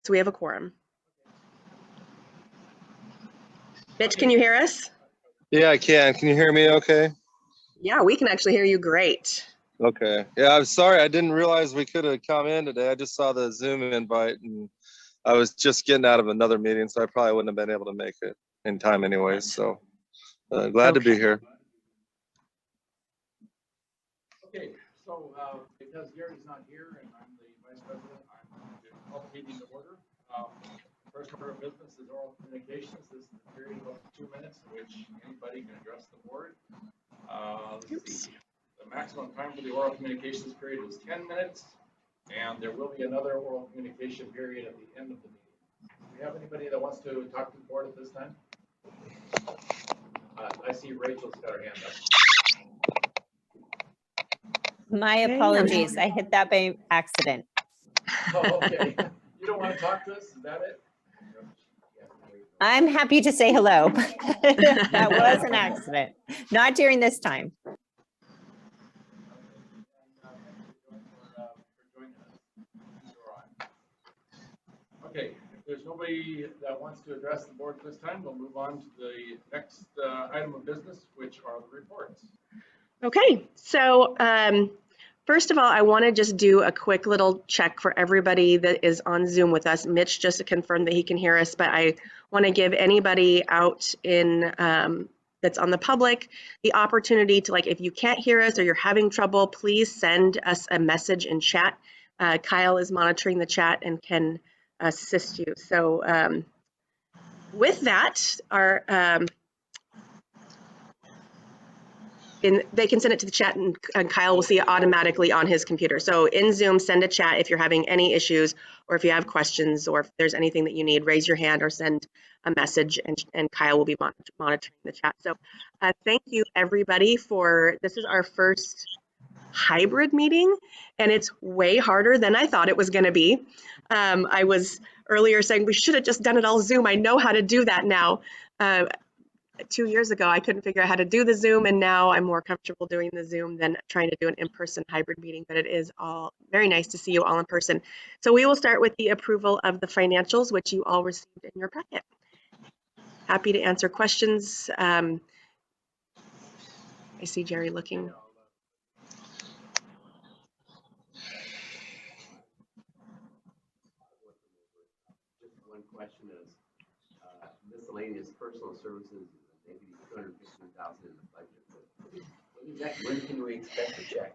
So we have a quorum. Mitch, can you hear us? Yeah, I can. Can you hear me okay? Yeah, we can actually hear you great. Okay. Yeah, I'm sorry. I didn't realize we could have come in today. I just saw the Zoom invite and I was just getting out of another meeting, so I probably wouldn't have been able to make it in time anyways. So glad to be here. Okay, so because Gary's not here and I'm the vice president, I'm going to call the meeting to order. First order of business is oral communications. This is a period of up to 2 minutes in which anybody can address the board. Let's see. The maximum time for the oral communications period is 10 minutes, and there will be another oral communication period at the end of the meeting. Do we have anybody that wants to talk to the board at this time? I see Rachel's got her hand up. My apologies. I hit that by accident. Oh, okay. You don't want to talk to us? Is that it? I'm happy to say hello. That was an accident. Not during this time. Okay, if there's nobody that wants to address the board at this time, we'll move on to the next item of business, which are the reports. Okay, so first of all, I want to just do a quick little check for everybody that is on Zoom with us. Mitch just to confirm that he can hear us, but I want to give anybody out in that's on the public the opportunity to, like, if you can't hear us or you're having trouble, please send us a message in chat. Kyle is monitoring the chat and can assist you. So with that, they can send it to the chat and Kyle will see it automatically on his computer. So in Zoom, send a chat if you're having any issues or if you have questions or if there's anything that you need, raise your hand or send a message and Kyle will be monitoring the chat. So thank you everybody this is our first hybrid meeting and it's way harder than I thought it was going to be. I was earlier saying we should have just done it all Zoom. I know how to do that now. 2 years ago, I couldn't figure out how to do the Zoom, and now I'm more comfortable doing the Zoom than trying to do an in-person hybrid meeting, but it is all very nice to see you all in person. So we will start with the approval of the financials, which you all received in your packet. Happy to answer questions. I see Jerry looking. Just one question is, miscellaneous personal services, maybe 215,000 in the budget. When can we expect a check?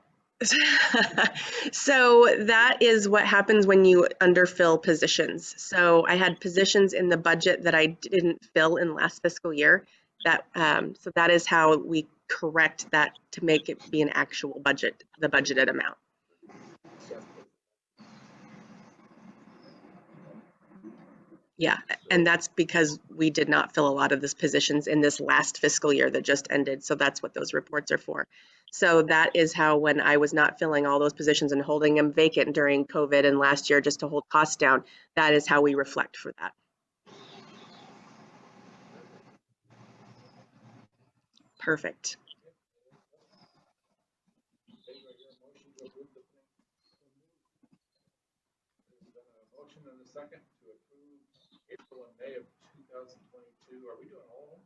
So that is what happens when you underfill positions. So I had positions in the budget that I didn't fill in last fiscal year. So that is how we correct that to make it be an actual budget, the budgeted amount. Yeah, and that's because we did not fill a lot of these positions in this last fiscal year that just ended. So that's what those reports are for. So that is how, when I was not filling all those positions and holding them vacant during COVID and last year just to hold costs down, that is how we reflect for that. Perfect. Motion and a second to approve April and May of 2022. Are we doing all of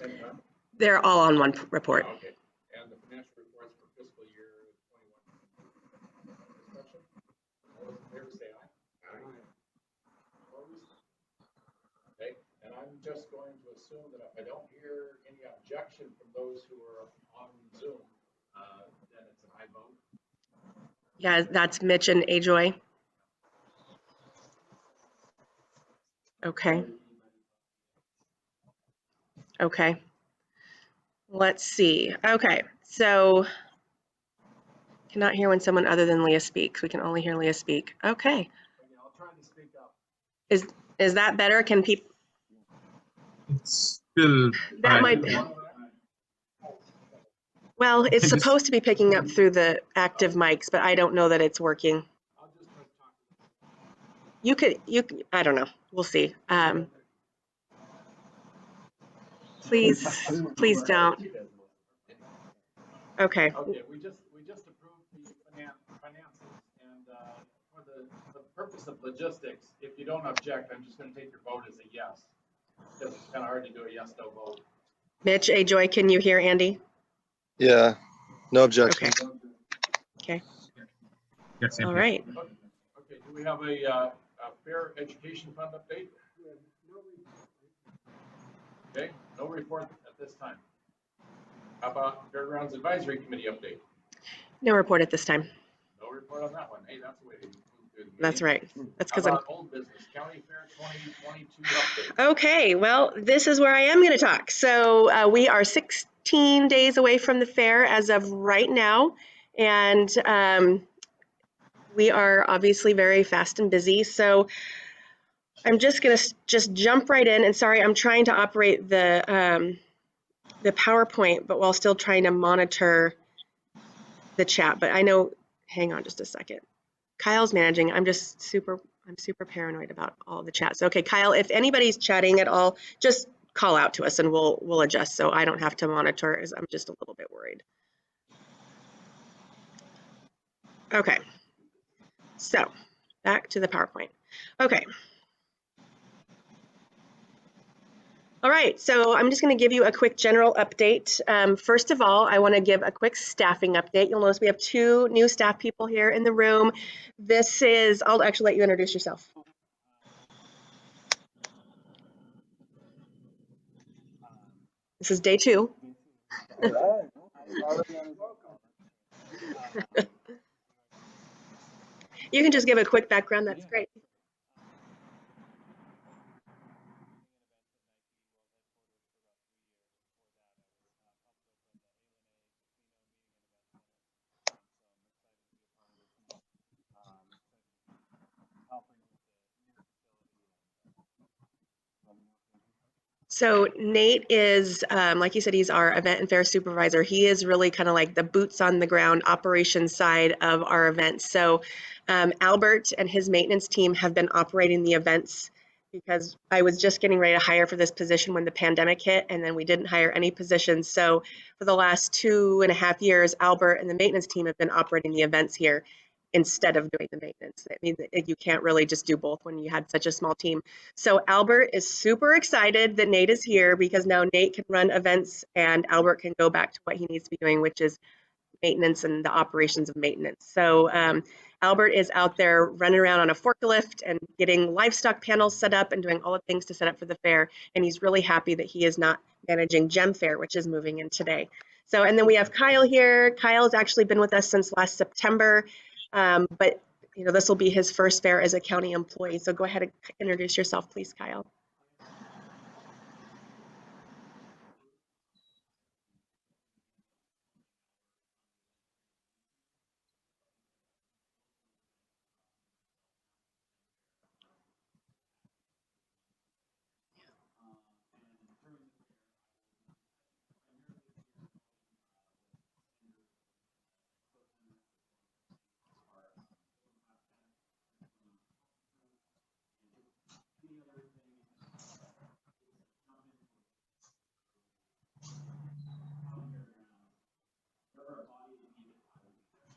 them? They're all on one report. Okay. And the financial reports for fiscal year 21. Discussion? All those in favor say aye. Aye. Opposed? Okay. And I'm just going to assume that if I don't hear any objection from those who are on Zoom, then it's an aye vote. Yeah, that's Mitch and Ajoy. Okay. Okay. Let's see. Okay, so cannot hear when someone other than Leah speaks. We can only hear Leah speak. Okay. I'll try to speak up. Is that better? Can people? It's still. That might be. Well, it's supposed to be picking up through the active mics, but I don't know that it's working. You could, I don't know. We'll see. Please don't. Okay. Okay, we just approved the finances, and for the for the purpose of logistics, if you don't object, I'm just gonna take your vote as a yes. Because it's kind of hard to do a yes/no vote. Mitch, Joy, can you hear Andy? Yeah, no objection. Okay, Yes, same all here. right. Okay, do we have a fair education fund update? Okay, no report at this time. How about Fairgrounds Advisory Committee update? No report at this time. No report on that one. Hey, that's the way to move through the meeting. That's right. That's How because I'm. about old business, County Fair 2022 update? Okay, well, this is where I am going to talk. So we are 16 days away from the fair as of right now. And we are obviously very fast and busy. So I'm just going to just jump right in. And sorry, I'm trying to operate the PowerPoint, but while still trying to monitor the chat. But I know, hang on just a second. Kyle's managing. I'm super paranoid about all the chats. Okay, Kyle, if anybody's chatting at all, just call out to us and we'll adjust so I don't have to monitor, as I'm just a little bit worried. Okay, so back to the PowerPoint. Okay. All right, so I'm just going to give you a quick general update. First of all, I want to give a quick staffing update. You'll notice we have 2 new staff people here in the room. This is, I'll actually let you introduce yourself. This is day 2. You can just give a quick background, that's great. So Nate is, like you said, he's our event and fair supervisor. He is really kind of like the boots on the ground operations side of our events. So Albert and his maintenance team have been operating the events because I was just getting ready to hire for this position when the pandemic hit, and then we didn't hire any positions. So for the last 2.5 years, Albert and the maintenance team have been operating the events here instead of doing the maintenance. I mean, you can't really just do both when you had such a small team. So Albert is super excited that Nate is here because now Nate can run events and Albert can go back to what he needs to be doing, which is maintenance and the operations of maintenance. So Albert is out there running around on a forklift and getting livestock panels set up and doing all the things to set up for the fair. And he's really happy that he is not managing Gem Fair, which is moving in today. So, and then we have Kyle here. Kyle's actually been with us since last September. But you know, this will be his first fair as a county employee. So go ahead and introduce yourself, please, Kyle.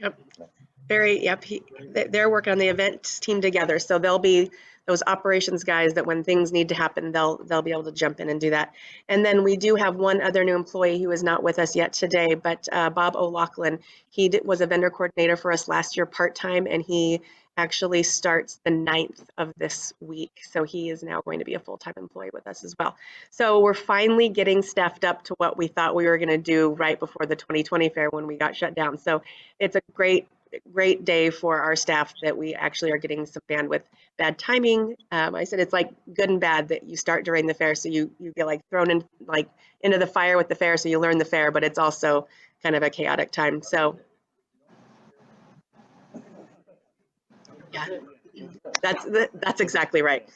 Yep. Yep. They're working on the event team together. So they'll be those operations guys that when things need to happen, they'll be able to jump in and do that. And then we do have one other new employee who is not with us yet today, but Bob O'Loughlin. He was a vendor coordinator for us last year part-time, and he actually starts the 9th of this week. So he is now going to be a full-time employee with us as well. So we're finally getting staffed up to what we thought we were going to do right before the 2020 fair when we got shut down. So it's a great day for our staff that we actually are getting some bandwidth. Bad timing. I said it's like good and bad that you start during the fair, so you get like thrown in like into the fire with the fair, so you learn the fair, but it's also kind of a chaotic time. So yeah, that's exactly right.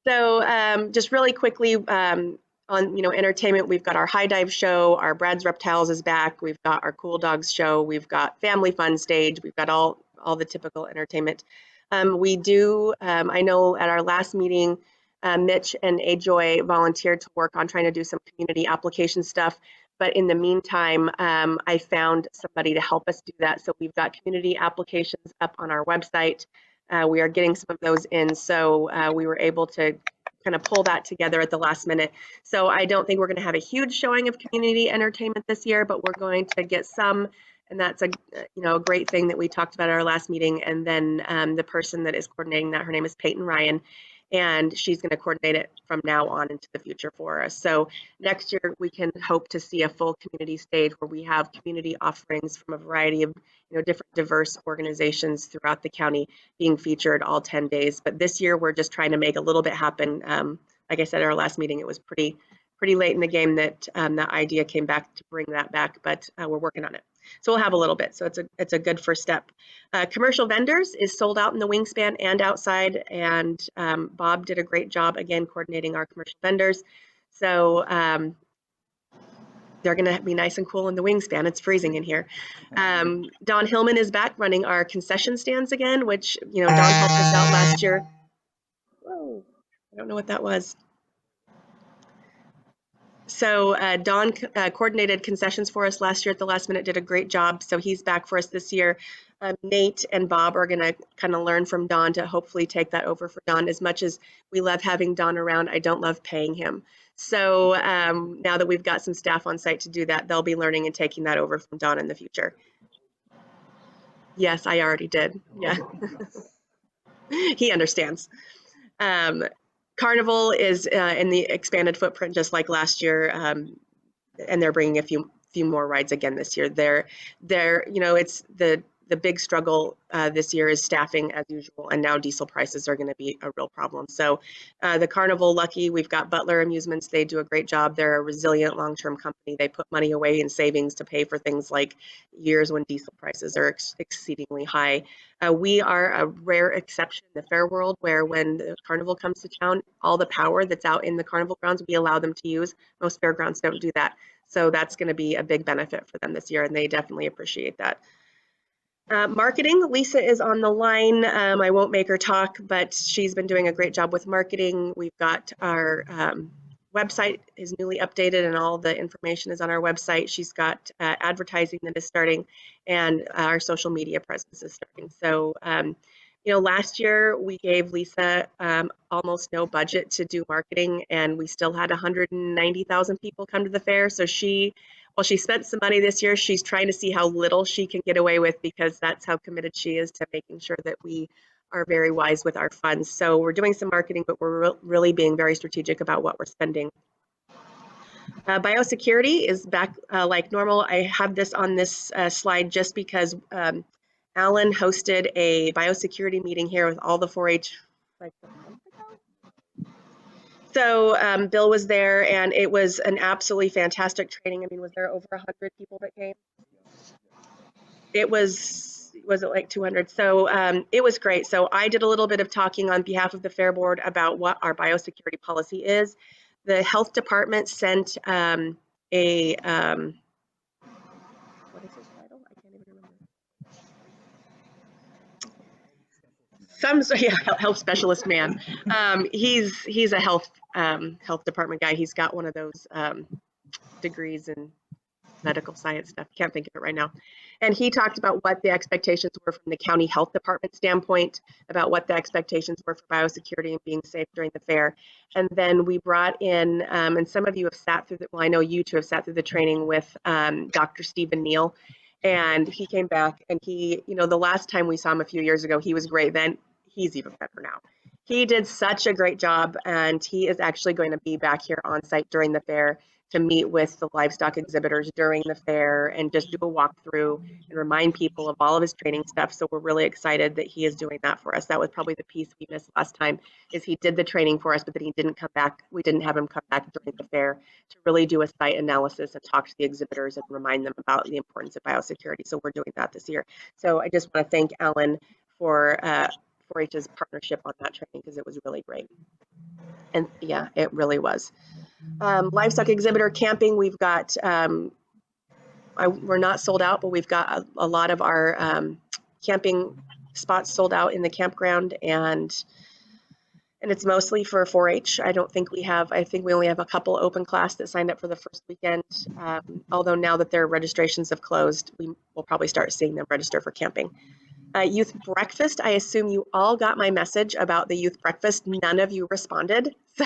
So just really quickly on entertainment, we've got our High Dive show, our Brad's Reptiles is back, we've got our Cool Dogs show, we've got Family Fun stage, we've got all the typical entertainment. We do, I know at our last meeting, Mitch and Ajoy volunteered to work on trying to do some community application stuff. But in the meantime, I found somebody to help us do that. So we've got community applications up on our website. We are getting some of those in, so we were able to kind of pull that together at the last minute. So I don't think we're going to have a huge showing of community entertainment this year, but we're going to get some, and that's a a great thing that we talked about at our last meeting. And then the person that is coordinating that, her name is Peyton Ryan, and she's going to coordinate it from now on into the future for us. So next year we can hope to see a full community stage where we have community offerings from a variety of different diverse organizations throughout the county being featured all 10 days. But this year we're just trying to make a little bit happen. Like I said at our last meeting, it was pretty late in the game that that idea came back to bring that back, but we're working on it. So we'll have a little bit. So it's a good first step. Commercial vendors is sold out in the Wingspan and outside, and Bob did a great job again coordinating our commercial vendors. So they're going to be nice and cool in the Wingspan. It's freezing in here. Don Hillman is back running our concession stands again, which Don helped us out last year. Whoa, I don't know what that was. So Don coordinated concessions for us last year at the last minute, did a great job. So he's back for us this year. Nate and Bob are going to kind of learn from Don to hopefully take that over for Don. As much as we love having Don around, I don't love paying him. So now that we've got some staff on site to do that, they'll be learning and taking that over from Don in the future. Yes, I already did. Yeah. He understands. Carnival is in the expanded footprint just like last year, and they're bringing a few more rides again this year. It's the big struggle this year is staffing as usual, and now diesel prices are going to be a real problem. So the Carnival, lucky, we've got Butler Amusements. They do a great job. They're a resilient long-term company. They put money away in savings to pay for things like years when diesel prices are exceedingly high. We are a rare exception in the fair world where when the Carnival comes to town, all the power that's out in the Carnival grounds, we allow them to use. Most fairgrounds don't do that. So that's going to be a big benefit for them this year, and they definitely appreciate that. Marketing, Lisa is on the line. I won't make her talk, but she's been doing a great job with marketing. We've got our website is newly updated and all the information is on our website. She's got advertising that is starting, and our social media presence is starting. So, last year we gave Lisa almost no budget to do marketing, and we still had 190,000 people come to the fair. So while she spent some money this year, she's trying to see how little she can get away with, because that's how committed she is to making sure that we are very wise with our funds. So we're doing some marketing, but we're really being very strategic about what we're spending. Biosecurity is back like normal. I have this on this slide just because Alan hosted a biosecurity meeting here with all the 4-H like a month ago. So Bill was there, and it was an absolutely fantastic training. I mean, was there over 100 people that came? It was it like 200? So it was great. So I did a little bit of talking on behalf of the Fair Board about what our biosecurity policy is. The health department sent what is his title? I can't even remember. Health specialist man. He's a health department guy. He's got one of those degrees in medical science stuff. Can't think of it right now. And he talked about what the expectations were from the county health department standpoint, about what the expectations were for biosecurity and being safe during the fair. And then we brought in, and some of you have sat through well, I know you two have sat through the training with Dr. Stephen Neal. And he came back, and he, the last time we saw him a few years ago, he was great then. He's even better now. He did such a great job, and he is actually going to be back here on site during the fair to meet with the livestock exhibitors during the fair and just do a walkthrough and remind people of all of his training stuff. So we're really excited that he is doing that for us. That was probably the piece we missed last time, is he did the training for us, but then he didn't come back. We didn't have him come back during the fair to really do a site analysis and talk to the exhibitors and remind them about the importance of biosecurity. So we're doing that this year. So I just want to thank Alan for 4-H's partnership on that training, because it was really great. And yeah, it really was. Livestock exhibitor camping, we've got, we're not sold out, but we've got a lot of our camping spots sold out in the campground, and it's mostly for 4-H. I think we only have a couple open class that signed up for the first weekend. Although now that their registrations have closed, we will probably start seeing them register for camping. Youth breakfast, I assume you all got my message about the youth breakfast. None of you responded. So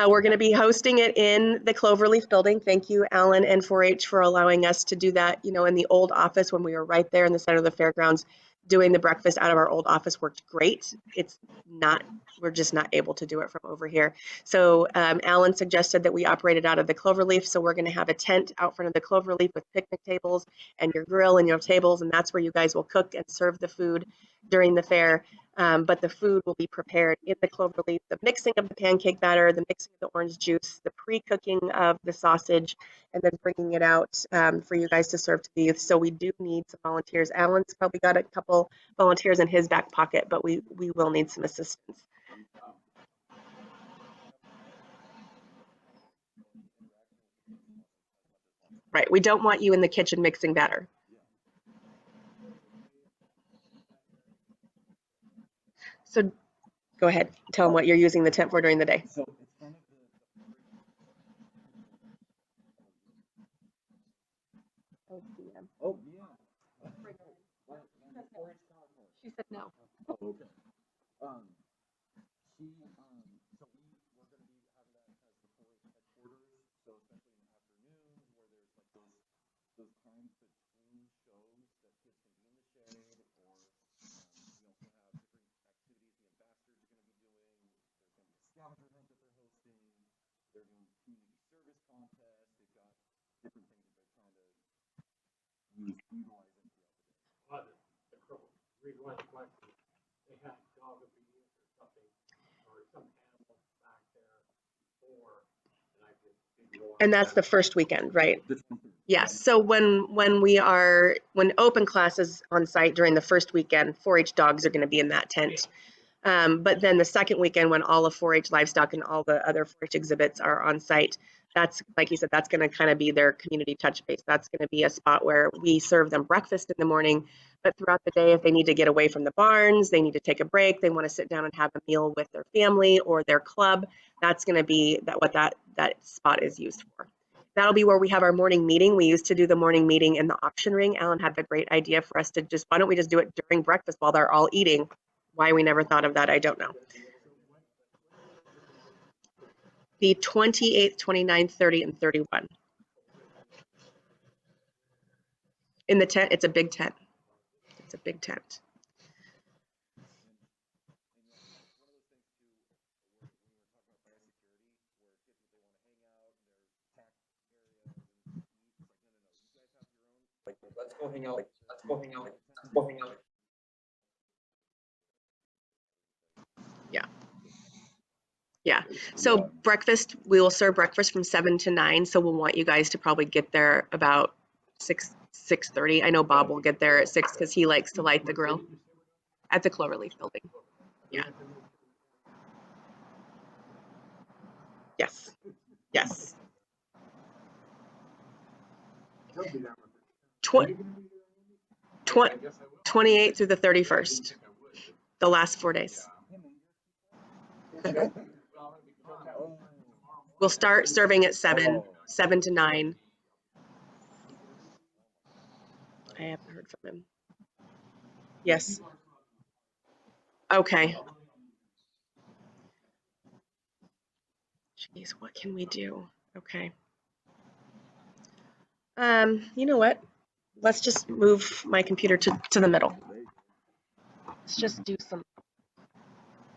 we're going to be hosting it in the Cloverleaf building. Thank you, Alan and 4-H, for allowing us to do that. You know, in the old office when we were right there in the center of the fairgrounds, doing the breakfast out of our old office worked great. It's not, we're just not able to do it from over here. So Alan suggested that we operated out of the Cloverleaf. So we're going to have a tent out front of the Cloverleaf with picnic tables and your grill and your tables. And that's where you guys will cook and serve the food during the fair. But the food will be prepared in the Cloverleaf, the mixing of the pancake batter, the mixing of the orange juice, the pre-cooking of the sausage, and then bringing it out for you guys to serve to the youth. So we do need some volunteers. Alan's probably got a couple volunteers in his back pocket, but we will need some assistance. Right, we don't want you in the kitchen mixing batter. So go ahead, tell them what you're using the tent for during the day. So it's front of oh, yeah. She said no. Oh, okay. So we're going to be having that as the 4-H headquarters. So especially in the afternoons where there's like those times between shows that kids can be in the shade, or we also have different activities the ambassadors are going to be doing. There's going to be a scavenger hunt that they're hosting. They're doing community service contests. They've got different things that they're trying to utilize it throughout the day. They have dog abuse or something, or some animal back there before, and I just didn't go on And that's the that. first weekend, right? This one. Yes, so when open classes on site during the first weekend, 4-H dogs are going to be in that tent. But then the second weekend, when all of 4-H livestock and all the other 4-H exhibits are on site, that's, like you said, that's going to kind of be their community touch base. That's going to be a spot where we serve them breakfast in the morning, but throughout the day, if they need to get away from the barns, they need to take a break, they want to sit down and have a meal with their family or their club, that's going to be what that spot is used for. That'll be where we have our morning meeting. We used to do the morning meeting in the auction ring. Alan had the great idea for us to just, why don't we just do it during breakfast while they're all eating? Why we never thought of that, I don't know. The 28th, 29th, 30, and 31. In the tent, it's a big tent. It's a big tent. Let's go hang out. Let's go hang out. Let's go hang out. Yeah. So breakfast, we will serve breakfast from 7 to 9. So we'll want you guys to probably get there about 6:30. I know Bob will get there at 6 because he likes to light the grill at the Cloverleaf building. Yeah. Yes. Yes. 28 through the 31st, the last 4 days. We'll start serving at 7 to 9. I haven't heard from him. Yes. Okay. Jeez, what can we do? Okay. You know what? Let's just move my computer to the middle. Let's just do some.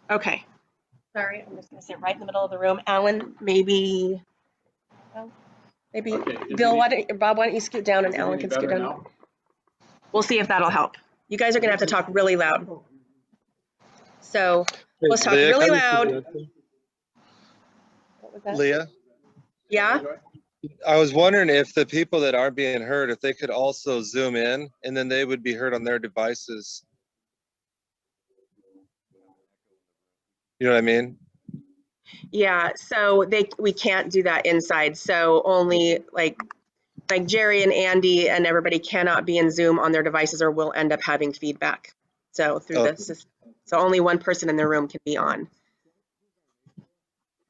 Okay. Sorry, I'm just gonna sit right in the middle of the room. Alan, maybe. Okay, Bill, Bob, why don't you scoot down and Alan can scoot down. We'll see if that'll help. You guys are gonna have to talk really loud. So let's talk Leah, really can you loud. project? What was that? Leah, Yeah? I was wondering if the people that aren't being heard, if they could also zoom in and then they would be heard on their devices. You know what I mean? Yeah, so we can't do that inside. So only like Jerry and Andy and everybody cannot be in Zoom on their devices or will end up having feedback. So through Oh. this, so only one person in the room can be on.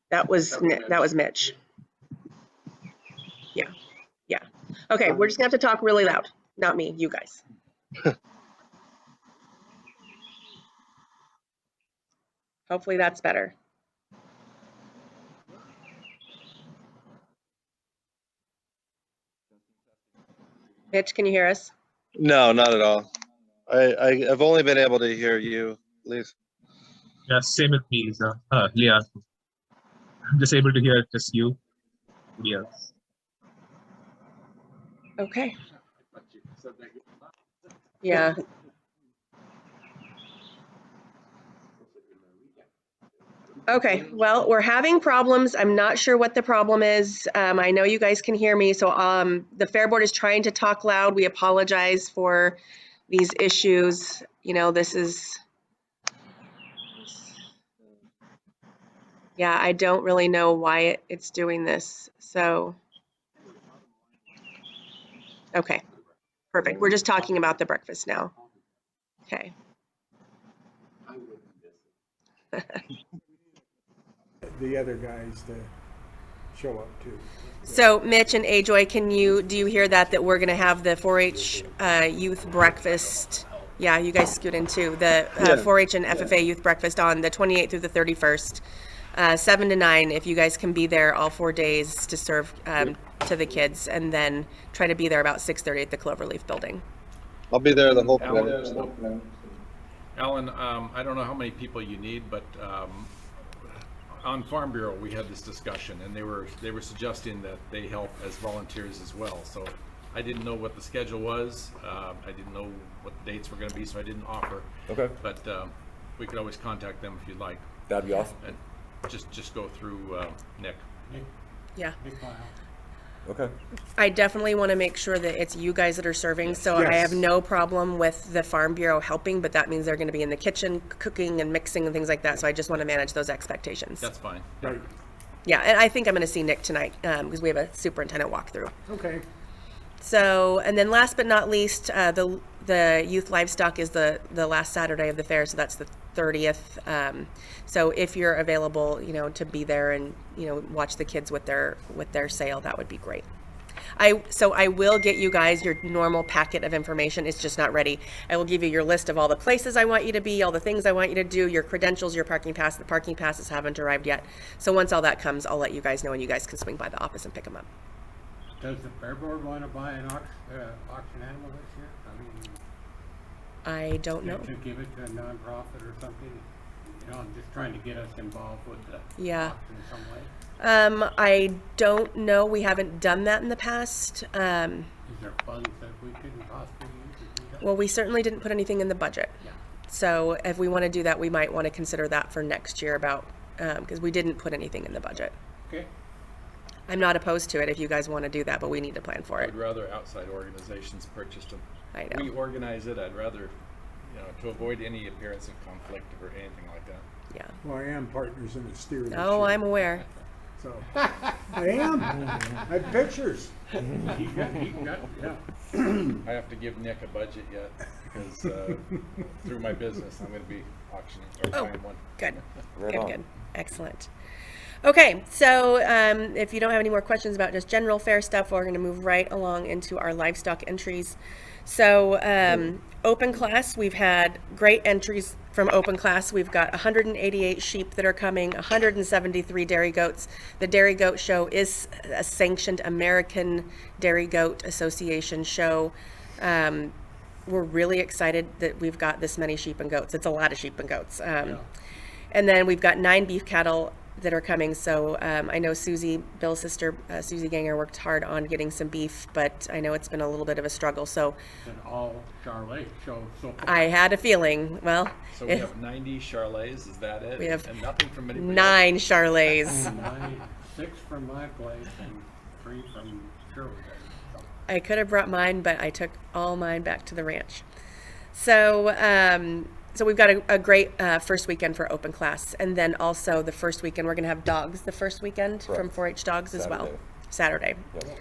That was Mitch. Yeah. Okay, we're just gonna have to talk really loud. Not me, you guys. Hopefully that's better. Mitch, can you hear us? No, not at all. I've only been able to hear you, Lisa. Yeah, same with me, Lisa. Leah. I'm just able to hear just you. Yeah. Okay. Yeah. Okay, well, we're having problems. I'm not sure what the problem is. I know you guys can hear me, so the Fair Board is trying to talk loud. We apologize for these issues. You know, this is, yeah, I don't really know why it's doing this. So, okay, perfect. We're just talking about the breakfast now. Okay. The other guys to show up too. So Mitch and Ajoy, do you hear that we're gonna have the 4-H youth breakfast? Yeah, you guys scoot in too. The 4-H and FFA youth breakfast on the 28th through the 31st, 7 to 9. If you guys can be there all 4 days to serve to the kids, and then try to be there about 6:30 at the Cloverleaf building. I'll be there the whole time. Alan, I don't know how many people you need, but on Farm Bureau, we had this discussion, and they were suggesting that they help as volunteers as well. So I didn't know what the schedule was. I didn't know what the dates were going to be, so I didn't offer. Okay, But we could always contact them if you'd like, that'd be awesome. and just go through Nick. Yeah. Okay. I definitely want to make sure that it's you guys that are serving, so I have no problem with the Farm Bureau helping, but that means they're going to be in the kitchen cooking and mixing and things like that, so I just want to manage those expectations. That's fine. Right, Yeah, and I think I'm going to see Nick tonight because we have a superintendent walkthrough. okay. So, and then last but not least, the youth livestock is the last Saturday of the fair, so that's the 30th. So if you're available, you know, to be there and, you know, watch the kids with their sale, that would be great. So I will get you guys your normal packet of information. It's just not ready. I will give you your list of all the places I want you to be, all the things I want you to do, your credentials, your parking pass. The parking passes haven't arrived yet. So once all that comes, I'll let you guys know, and you guys can swing by the office and pick them up. Does the Fair Board want to buy an auction animal this year? I mean, I don't know. to give it to a nonprofit or something? You know, I'm just trying to get us involved with the Yeah. auction in some way. I don't know. We haven't done that in the past. Is there funds that we couldn't possibly use to do that? Well, we certainly didn't put anything in the budget. Yeah. So if we want to do that, we might want to consider that for next year because we didn't put anything in the budget. Okay. I'm not opposed to it if you guys want to do that, but we need to plan for I it. would rather outside organizations purchase them. I know. We organize it. I'd rather, you know, to avoid any appearance of conflict or anything like that. Yeah. Well, I am partners in the steer this Oh, year, I'm aware. So, I am. I have pictures. You got, yeah. I have to give Nick a budget yet because through my business, I'm going to be auctioning or Oh. buying one. Good. Right Good, on. good. Excellent. Okay, so if you don't have any more questions about just general fair stuff, we're going to move right along into our livestock entries. So open class, we've had great entries from open class. We've got 188 sheep that are coming, 173 dairy goats. The Dairy Goat Show is a sanctioned American Dairy Goat Association show. We're really excited that we've got this many sheep and goats. It's a lot of sheep and goats. And then we've got 9 beef cattle that are coming. So I know Susie, Bill's sister, Susie Ganger, worked hard on getting some beef, but I know it's been a little bit of a struggle. So And all Charlotte shows so far. I had a feeling, well, So we have 90 Charlets, is that it? We have and nothing from anybody else? 9 Charlets. 6 from my place and 3 from Sherwood. So, I could have brought mine, but I took all mine back to the ranch. So, so we've got a great first weekend for open class. And then also the first weekend, we're going to have dogs the first weekend from 4-H Dogs as well. Saturday. Yep.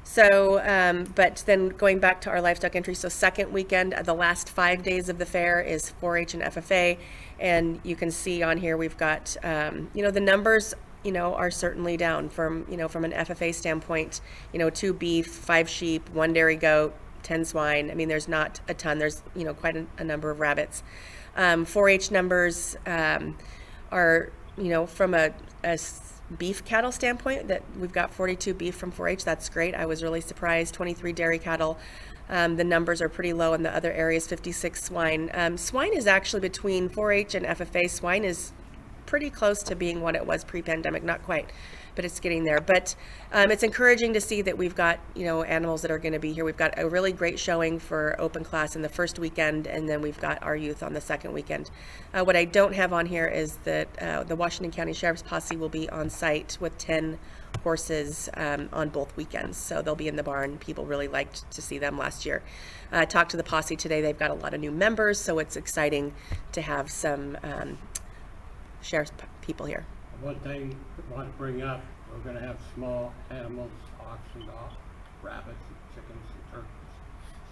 So, but then going back to our livestock entry, so second weekend, the last 5 days of the fair is 4-H and FFA. And you can see on here, we've got, you know, the numbers, you know, are certainly down from, you know, from an FFA standpoint, you know, 2 beef, 5 sheep, 1 dairy goat, 10 swine. I mean, there's not a ton. There's, you know, quite a number of rabbits. 4-H numbers are, from a beef cattle standpoint, that we've got 42 beef from 4-H. That's great. I was really surprised. 23 dairy cattle. The numbers are pretty low in the other areas. 56 swine. Swine is actually between 4-H and FFA. Swine is pretty close to being what it was pre-pandemic. Not quite, but it's getting there. But it's encouraging to see that we've got, animals that are going to be here. We've got a really great showing for open class in the first weekend, and then we've got our youth on the second weekend. What I don't have on here is that the Washington County Sheriff's Posse will be on site with 10 horses on both weekends. So they'll be in the barn. People really liked to see them last year. I talked to the posse today. They've got a lot of new members, so it's exciting to have some sheriff's people here. One thing I want to bring up, we're gonna have small animals, hogs and dogs, rabbits, and chickens and turkeys.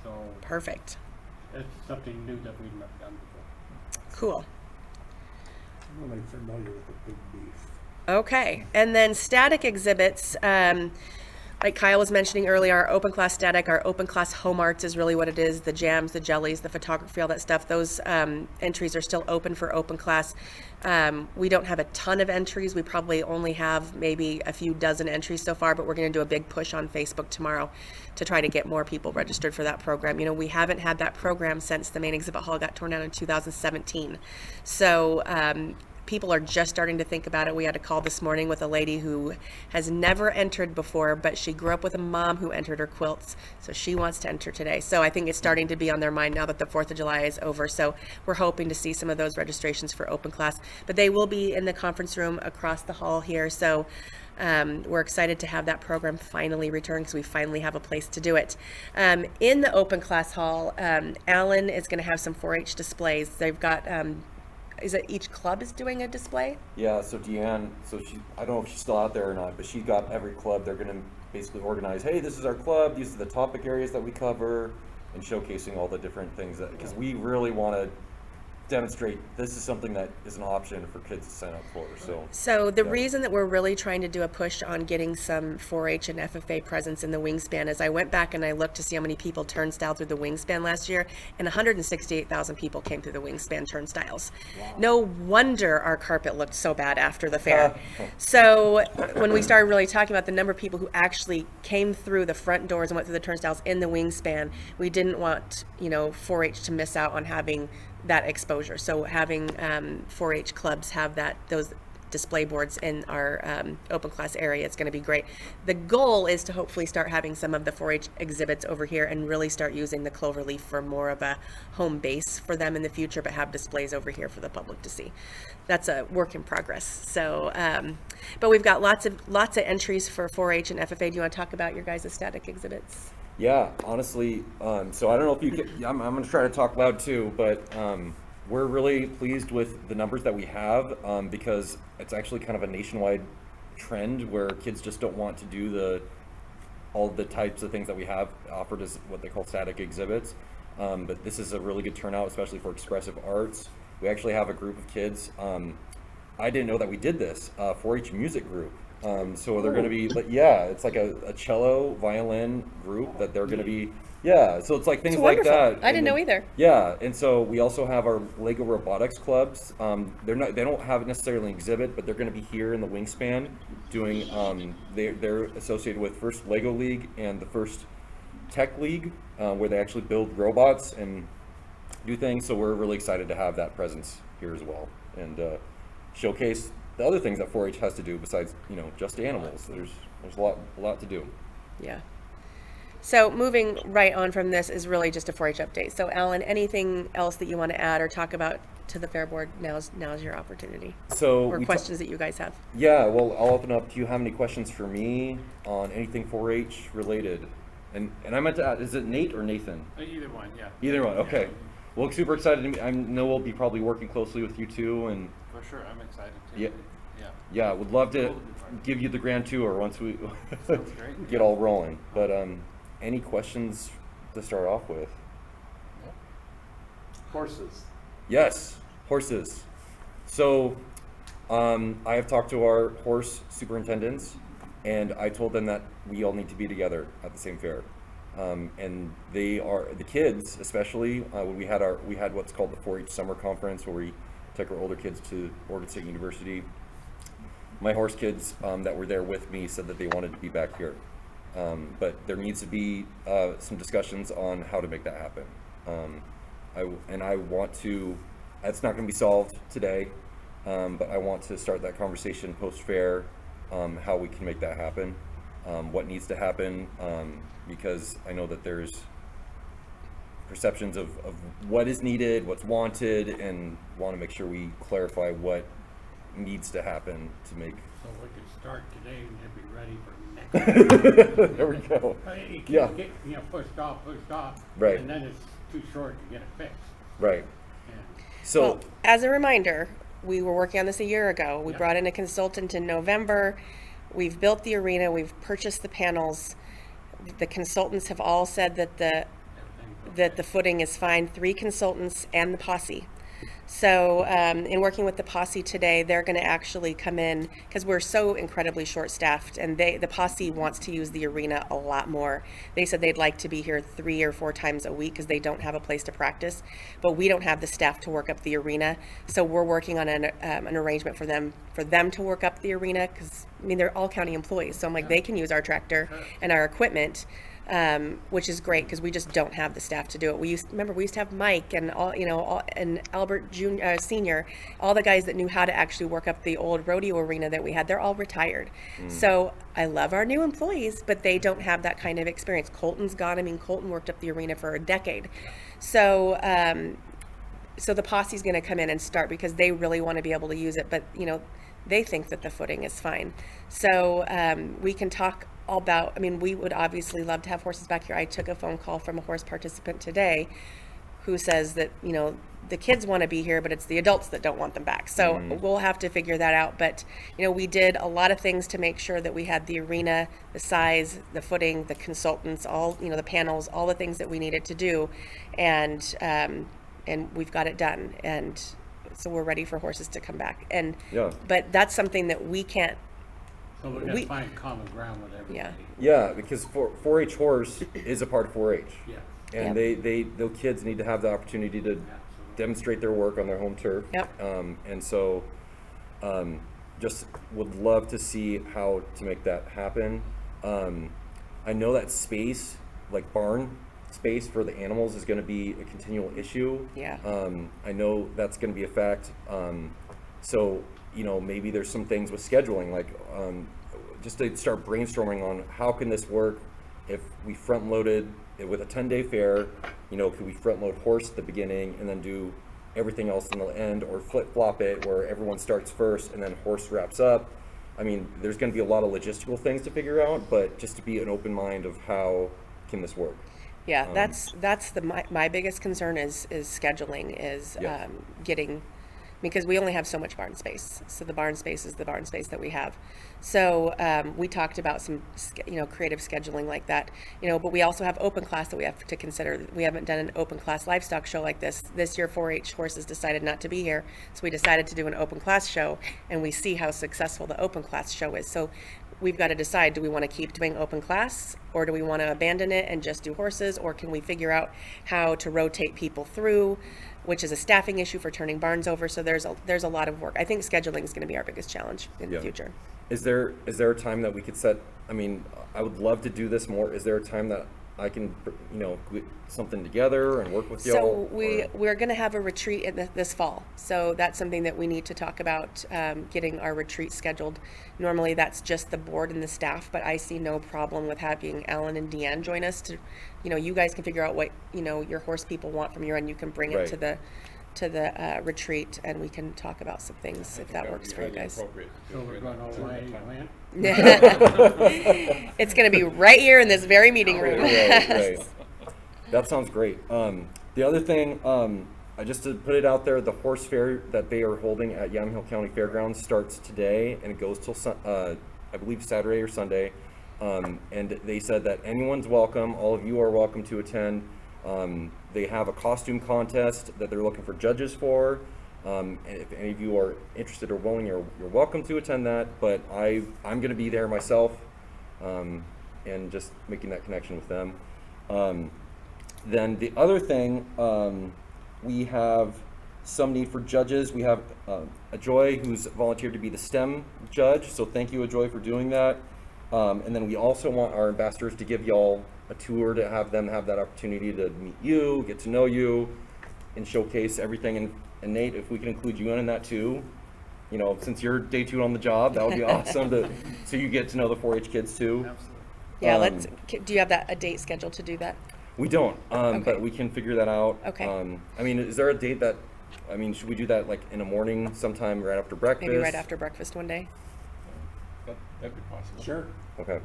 So Perfect. it's something new that we've never done before. Cool. I'm only familiar with the big beef. Okay, and then static exhibits, like Kyle was mentioning earlier, our open class static, our open class home arts is really what it is, the jams, the jellies, the photography, all that stuff. Those entries are still open for open class. We don't have a ton of entries. We probably only have maybe a few dozen entries so far, but we're going to do a big push on Facebook tomorrow to try to get more people registered for that program. We haven't had that program since the main exhibit hall got torn down in 2017. So people are just starting to think about it. We had a call this morning with a lady who has never entered before, but she grew up with a mom who entered her quilts, so she wants to enter today. So I think it's starting to be on their mind now that the 4th of July is over. So we're hoping to see some of those registrations for open class, but they will be in the conference room across the hall here. So we're excited to have that program finally return because we finally have a place to do it. In the open class hall, Alan is going to have some 4-H displays. They've got is it each club is doing a display? Yeah, so Deanne, I don't know if she's still out there or not, but she got every club. They're going to basically organize, hey, this is our club, these are the topic areas that we cover, and showcasing all the different things because we really want to demonstrate this is something that is an option for kids to sign up for. So the yeah. reason that we're really trying to do a push on getting some 4-H and FFA presence in the wingspan is I went back and I looked to see how many people turnstile through the wingspan last year, and 168,000 people came through the wingspan turnstiles. Wow. No wonder our carpet looked so bad after the fair. So when we started really talking about the number of people who actually came through the front doors and went through the turnstiles in the wingspan, we didn't want 4-H to miss out on having that exposure. So having 4-H clubs have those display boards in our open class area, it's going to be great. The goal is to hopefully start having some of the 4-H exhibits over here and really start using the Cloverleaf for more of a home base for them in the future, but have displays over here for the public to see. That's a work in progress. So, but we've got lots of entries for 4-H and FFA. Do you want to talk about your guys' static exhibits? Yeah, honestly, so I don't know if you can, I'm going to try to talk loud too, but we're really pleased with the numbers that we have because it's actually kind of a nationwide trend where kids just don't want to do all the types of things that we have offered as what they call static exhibits. But this is a really good turnout, especially for expressive arts. We actually have a group of kids. I didn't know that we did this, 4-H music group. So they're going to be, it's like a cello, violin group that they're going to be, so it's like things like that. I didn't know either. Yeah, and so we also have our Lego robotics clubs. They don't have necessarily an exhibit, but they're going to be here in the wingspan doing, they're associated with First Lego League and the First Tech League, where they actually build robots and do things. So we're really excited to have that presence here as well and showcase the other things that 4-H has to do besides, just animals. There's a lot to do. Yeah. So moving right on from this is really just a 4-H update. So Alan, anything else that you want to add or talk about to the Fair Board? Now's your opportunity. So or questions that you guys have. Yeah, well, I'll open up. Do you have any questions for me on anything 4-H related? And I meant to add, is it Nate or Nathan? Either one, yeah. Either one, okay. Well, super excited. I know we'll be probably working closely with you too, and For sure, I'm excited too. Yeah. Yeah, would love to give you the grand tour once we get all rolling. But any questions to start off with? Horses. Yes, horses. So I have talked to our horse superintendents, and I told them that we all need to be together at the same fair. And they are, the kids especially, we had what's called the 4-H summer conference, where we took our older kids to Oregon State University. My horse kids that were there with me said that they wanted to be back here. But there needs to be some discussions on how to make that happen. I want to, it's not going to be solved today, but I want to start that conversation post-fair, how we can make that happen, what needs to happen, because I know that there's perceptions of what is needed, what's wanted, and want to make sure we clarify what needs to happen to make. So we can start today and then be ready for next. There we go. You can't Yeah. get, pushed off, Right. and then it's too short to get it fixed. Right. Yeah. So, Well, as a reminder, we were working on this a year ago. We Yeah. brought in a consultant in November. We've built the arena. We've purchased the panels. The consultants have all said that the footing is fine. 3 consultants and the posse. So in working with the posse today, they're going to actually come in because we're so incredibly short-staffed, and the posse wants to use the arena a lot more. They said they'd like to be here 3 or 4 times a week because they don't have a place to practice, but we don't have the staff to work up the arena. So we're working on an arrangement for them to work up the arena because I mean they're all county employees, so I'm like they can use our tractor and our equipment. Which is great because we just don't have the staff to do it. We used to have Mike and and Albert Jr. Senior, all the guys that knew how to actually work up the old rodeo arena that we had. They're all retired. So I love our new employees, but they don't have that kind of experience. Colton's gone. I mean, Colton worked up the arena for a decade. So so the posse's going to come in and start because they really want to be able to use it, but they think that the footing is fine. So we can talk about, I mean, we would obviously love to have horses back here. I took a phone call from a horse participant today who says that, the kids want to be here, but it's the adults that don't want them back. So we'll have to figure that out. But, we did a lot of things to make sure that we had the arena, the size, the footing, the consultants, all, the panels, all the things that we needed to do. And we've got it done. And so we're ready for horses to come back. And, yeah. but that's something that we can't. So we're gonna find common ground with everybody. Yeah, because 4-H horse is a part of 4-H. Yeah. And the kids need to have the opportunity to demonstrate their work on their home turf. Yep. And so just would love to see how to make that happen. I know that space, like barn space for the animals, is going to be a continual issue. Yeah. I know that's going to be a fact. So, maybe there's some things with scheduling, like just to start brainstorming on how can this work if we front loaded it with a 10-day fair, could we front load horse at the beginning and then do everything else in the end, or flip flop it where everyone starts first and then horse wraps up. I mean, there's going to be a lot of logistical things to figure out, but just to be an open mind of how can this work. Yeah, that's my biggest concern is scheduling, is Yeah. getting, because we only have so much barn space. So the barn space is the barn space that we have. So we talked about some creative scheduling like that, but we also have open class that we have to consider. We haven't done an open class livestock show like this. This year 4-H horses decided not to be here, so we decided to do an open class show, and we see how successful the open class show is. So we've got to decide, do we want to keep doing open class, or do we want to abandon it and just do horses, or can we figure out how to rotate people through, which is a staffing issue for turning barns over. So there's a lot of work. I think scheduling is going to be our biggest challenge in the future. Is there a time that we could set? I mean, I would love to do this more. Is there a time that I can, put something together and work with y'all? So we're going to have a retreat this fall. So that's something that we need to talk about, getting our retreat scheduled. Normally that's just the board and the staff, but I see no problem with having Alan and Deanne join us to, you guys can figure out what, your horse people want from your end. You can bring it to the retreat, and we can talk about some things if that works for you guys. So we're going all Wayne Land? It's going to be right here in this very meeting room. Right. That sounds great. The other thing, just to put it out there, the horse fair that they are holding at Yamhill County Fairgrounds starts today, and it goes till I believe Saturday or Sunday. And they said that anyone's welcome. All of you are welcome to attend. They have a costume contest that they're looking for judges for. And if any of you are interested or willing, you're welcome to attend that. But I'm going to be there myself, and just making that connection with them. Then the other thing, we have some need for judges. We have Ajoy, who's volunteered to be the STEM judge. So thank you, Ajoy, for doing that. And then we also want our ambassadors to give y'all a tour, to have them have that opportunity to meet you, get to know you, and showcase everything. And Nate, if we can include you in that too, you know, since you're day 2 on the job, that would be awesome so you get to know the 4-H kids too. Absolutely. Yeah, do you have a date scheduled to do that? We don't, Okay. but we can figure that out. Okay. I mean, is there a date that, I mean, should we do that like in the morning, sometime right after breakfast? Maybe right after breakfast one day? That'd be possible. Sure. Okay.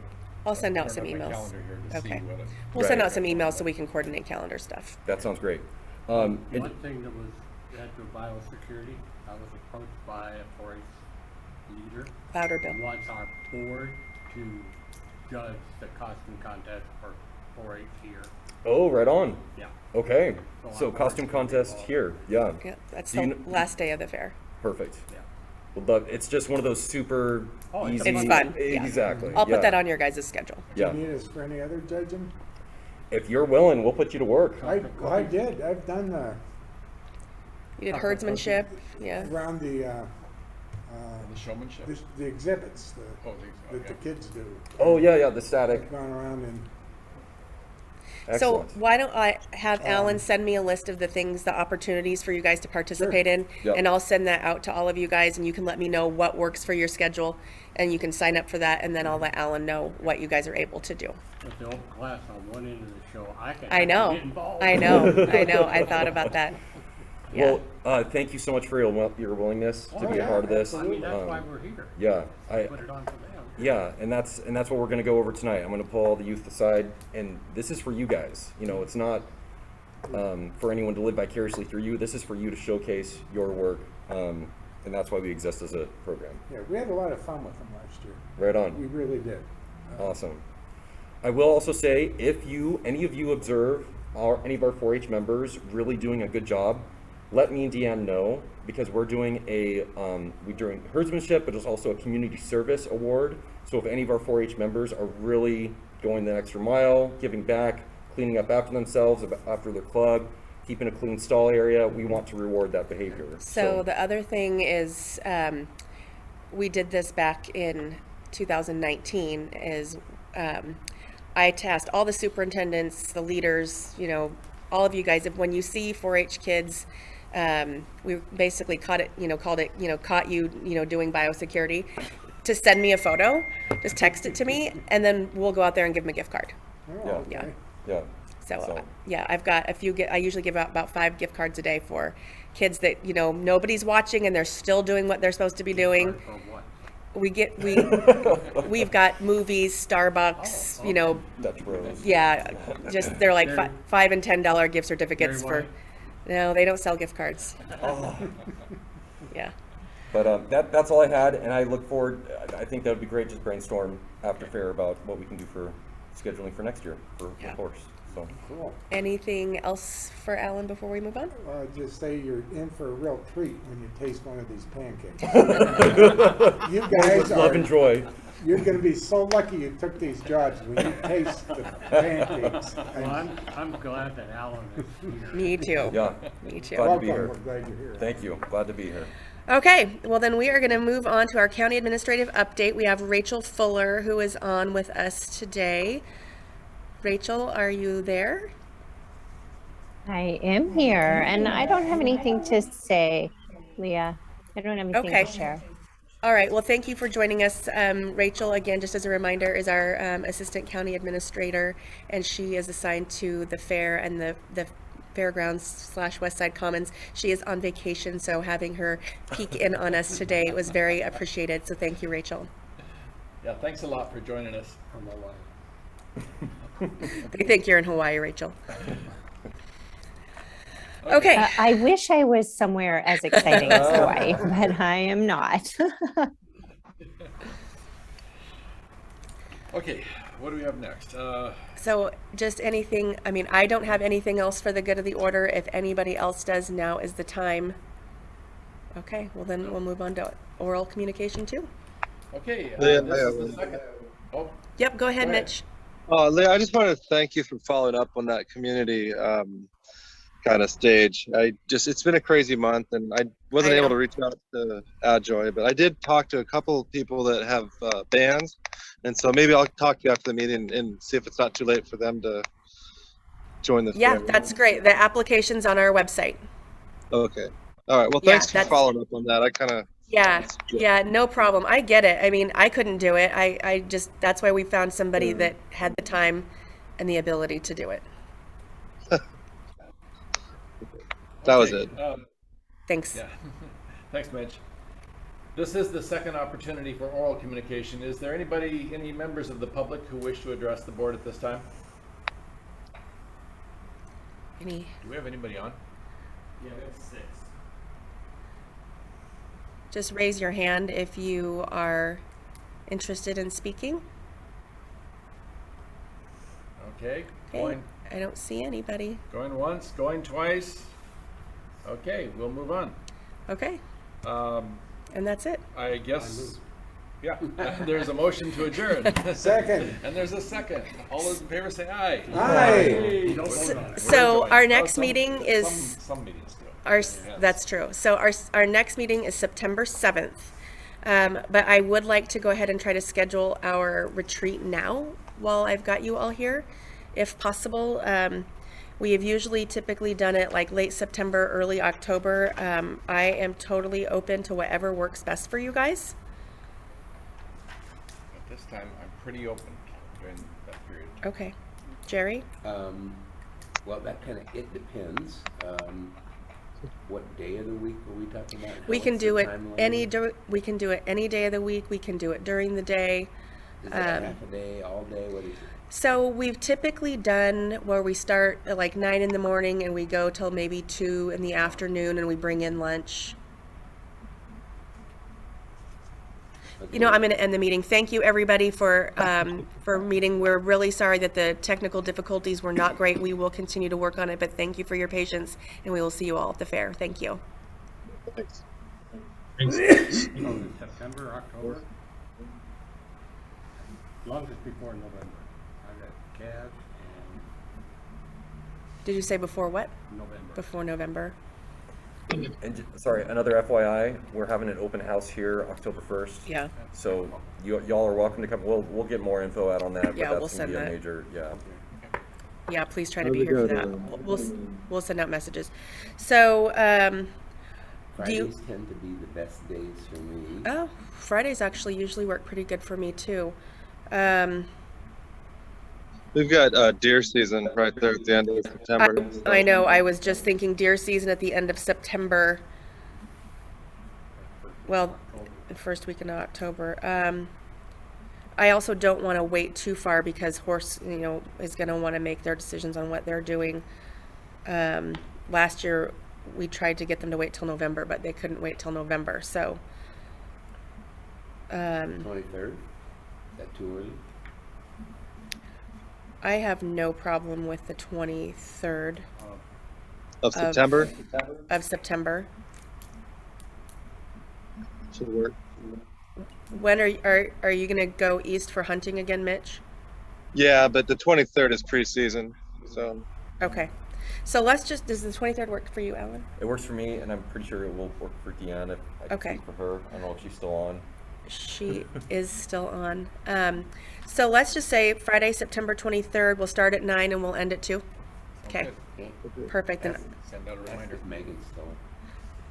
I'll send out some Bring up my emails. calendar here to see Okay. what We'll send Right. out some emails so we can coordinate calendar stuff. That sounds great. One thing that was, after biosecurity, I was approached by a 4-H leader Louder, who Bill. wants our board to judge the costume contest for 4-H here. Oh, right on. Yeah. Okay. So So I'm costume working contest involved. here. Yeah. Yeah, that's Do you the kn- last day of the fair. Perfect. Yeah. Well, it's just one of those super Oh, it's easy. It's fun, yeah. Exactly. I'll put yeah. that on your guys' schedule. Do Yeah. you need us for any other judging? If you're willing, we'll put you to work. I did. I've done You did herdsmanship, yeah. around the showmanship. the exhibits Oh, that the kids do. Oh yeah, the static. I've gone around and Excellent. So why don't I have Alan send me a list of the things, the opportunities for you guys to participate in? Yep. And I'll send that out to all of you guys and you can let me know what works for your schedule and you can sign up for that and then I'll let Alan know what you guys are able to do. With the open class on one end of the show, I can I know, get involved. I know, I thought about that. Yeah. Well, thank you so much for your willingness to be a yeah, part of this. I mean, that's why we're here. Yeah, Put it on for them. yeah, and that's what we're gonna go over tonight. I'm gonna pull all the youth aside, and this is for you guys. You know, it's not for anyone to live vicariously through you. This is for you to showcase your work, and that's why we exist as a program. yeah, we had a lot of fun with them last year. Right on. We really did. Awesome. I will also say, if any of you observe any of our 4-H members really doing a good job, let me and Deanne know, because we're doing we're doing herdsmanship, but it's also a community service award. So if any of our 4-H members are really going the extra mile, giving back, cleaning up after themselves, after their club, keeping a clean stall area, we want to reward that behavior. So the other thing is, we did this back in 2019, is I tasked all the superintendents, the leaders, you know, all of you guys, if when you see 4-H kids, we basically caught you, doing biosecurity, to send me a photo, just text it to me, and then we'll go out there and give them a gift card. Oh, Yeah. okay. Yeah. Yeah. So, So- yeah, I've got a few, I usually give out about 5 gift cards a day for kids that, nobody's watching and they're still doing what they're supposed to be doing. For what? We've got movies, Starbucks, Dutch Bros. yeah, just, they're like Very- $5 and $10 gift certificates Very for, no, they don't sell gift cards. Oh. Yeah. But that's all I had, and I look forward. I think that would be great. Just brainstorm after fair about what we can do for scheduling for next year for Yeah. the course. So Cool. Anything else for Alan before we move on? Just say you're in for a real treat when you taste one of these pancakes. You guys love and joy. you're gonna be so lucky you took these jobs when you taste the pancakes. Well, I'm glad that Alan is here. Me too. Yeah. Me too. Glad to be Welcome, here. we're glad you're here. Thank you. Glad to be here. Okay, well then we are going to move on to our county administrative update. We have Rachel Fuller who is on with us today. Rachel, are you there? I am here, and I don't have anything to say, Leah. I don't have anything Okay. to share. All right, well, thank you for joining us. Rachel, again, just as a reminder, is our assistant county administrator, and she is assigned to the fair and the fairgrounds / West Side Commons. She is on vacation, so having her peek in on us today was very appreciated. So thank you, Rachel. Yeah, thanks a lot for joining us. From Hawaii. They think you're in Hawaii, Rachel. Okay. I wish I was somewhere as exciting as Hawaii, but I am not. Okay, what do we have next? So just anything, I mean, I don't have anything else for the good of the order. If anybody else does, now is the time. Okay, well then we'll move on to oral communication too. Okay, Yeah, this I is the second. Oh, Yep, go ahead, Go ahead. Mitch. Leah, I just want to thank you for following up on that community kind of stage. It's been a crazy month, and I wasn't I able know. to reach out to Adjoy, but I did talk to a couple people that have bands, and so maybe I'll talk to you after the meeting and see if it's not too late for them to join the Yeah, family. that's great. The application's on our website. Okay. All right. Well, Yeah, thanks for that's- following up on that. I kind of Yeah, yeah, no problem. I get it. I mean, I couldn't do it. I just, that's why we found somebody that had the time and the ability to do it. that was Okay, it. Thanks. Yeah, thanks, Mitch. This is the second opportunity for oral communication. Is there any members of the public who wish to address the board at this time? Any, Do we have anybody on? Yeah, we have 6. just raise your hand if you are interested in speaking. Okay, Okay, going, I don't see anybody. going once, going twice. Okay, we'll move on. Okay, and that's it. I guess, yeah, there's a motion to adjourn. Second. And there's a second. All those in favor say aye. Aye. Don't vote on it. So We're our enjoying- next some- meeting is- Some meetings do. That's true. So our next meeting is September 7th. But I would like to go ahead and try to schedule our retreat now while I've got you all here, if possible. We have usually typically done it like late September, early October. I am totally open to whatever works best for you guys. At this time, I'm pretty open during that period. Okay. Jerry? Well, that kind of, it depends. What day of the week are we talking about? We What's can the do it timeline? we can do it any day of the week. We can do it during the day. Is it half a day, all day? What is it? So we've typically done where we start at like 9 in the morning and we go till maybe 2 in the afternoon and we bring in lunch. You know, Okay. I'm going to end the meeting. Thank you, everybody, for meeting. We're really sorry that the technical difficulties were not great. We will continue to work on it, but thank you for your patience, and we will see you all at the fair. Thank you. Thanks. Thanks. Oh, in September, October? As long as it's before November. I got Cavs Did you say before what? and November. Before November? And sorry, another FYI, we're having an open house here October 1st. Yeah. So y'all are welcome to come. We'll get more info out on that. But Yeah, that's we'll gonna send be a that. major, yeah. Yeah, please try to How be we here for got, that. We'll send out messages. So, do you? Fridays tend to be the best days for me. Oh, Fridays actually usually work pretty good for me too. We've got deer season right there at the end of September. I know, I was just thinking deer season at the end of September. Well, the first week in October. I also don't want to wait too far because horse, is going to want to make their decisions on what they're doing. Last year, we tried to get them to wait till November, but they couldn't wait till November. So, 23rd? Is that too early? I have no problem with the 23rd Of September. of September. Should work. When are you going to go east for hunting again, Mitch? Yeah, but the 23rd is preseason, so Okay. So does the 23rd work for you, Alan? It works for me, and I'm pretty sure it will work for Deanna if I can Okay. speak for her. I don't know if she's still on. She is still on. So let's just say Friday, September 23rd, we'll start at 9 and we'll end at 2. Okay, perfect. Then Send out a That's reminder. if Megan's still.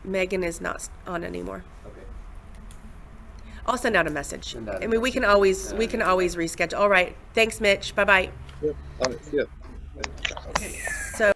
Megan is not on anymore. Okay. I'll send out a message. Send out a I mean, we can always reschedule. All right. Thanks, Mitch. Bye-bye. yep. All right, yeah. So